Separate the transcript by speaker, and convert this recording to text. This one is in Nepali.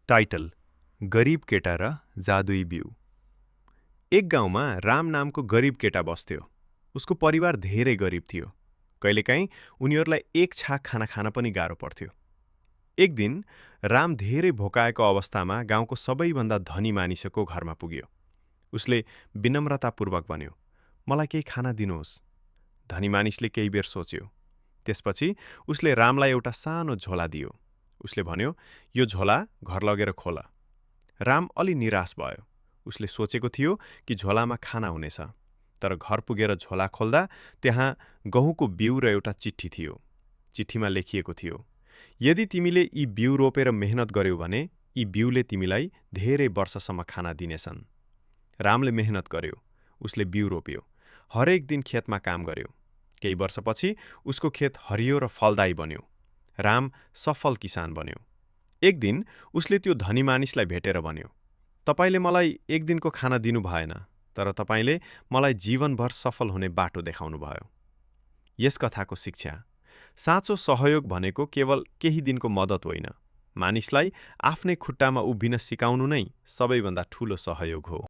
Speaker 1: टाइटल गरिब केटा र जादुई बिउ। एक गाउँमा राम नामको गरिब केटा बस्थ्यो। उसको परिवार धेरै गरिब थियो। कहिलेकाहीँ उनीहरूलाई एक छाक खाना खान पनि गाह्रो पर्थ्यो। एक दिन राम धेरै भोकाएको अवस्थामा गाउँको सबैभन्दा धनी मानिसको घरमा पुग्यो। उसले विनम्रतापूर्वक भन्यो, "मलाई केही खाना दिनुहोस्।" धनी मानिसले केही बेर सोच्यो। त्यसपछि उसले रामलाई एउटा सानो झोला दियो। उसले भन्यो, "यो झोला घर लगेर खोल।" राम अलि निराश भयो। उसले सोचेको थियो कि झोलामा खाना हुनेछ। तर घर पुगेर झोला खोल्दा त्यहाँ गहुँको बिउ र एउटा चिठी थियो। चिठीमा लेखिएको थियो, "यदि तिमीले यी बिउ रोपेर मेहनत गर्यौ भने यी बिउले तिमीलाई धेरै वर्षसम्म खाना दिनेछन्।" रामले मेहनत गर्यो। उसले बिउ रोप्यो। हरेक दिन खेतमा काम गर्यो। केही वर्षपछि उसको खेत हरियो र फलदायी बन्यो। राम सफल किसान बन्यो। एक दिन उसले त्यो धनी मानिसलाई भेटेर भन्यो, "तपाईले मलाई एक दिनको खाना दिनु भएन, तर तपाईले मलाई जीवनभर सफल हुने बाटो देखाउनु भयो।" यस कथाको शिक्षा: साँचो सहयोग भनेको केवल केही दिनको मद्दत होइन, मानिसलाई आफ्नै खुट्टामा उभिन सिकाउनु नै सबैभन्दा ठूलो सहयोग हो।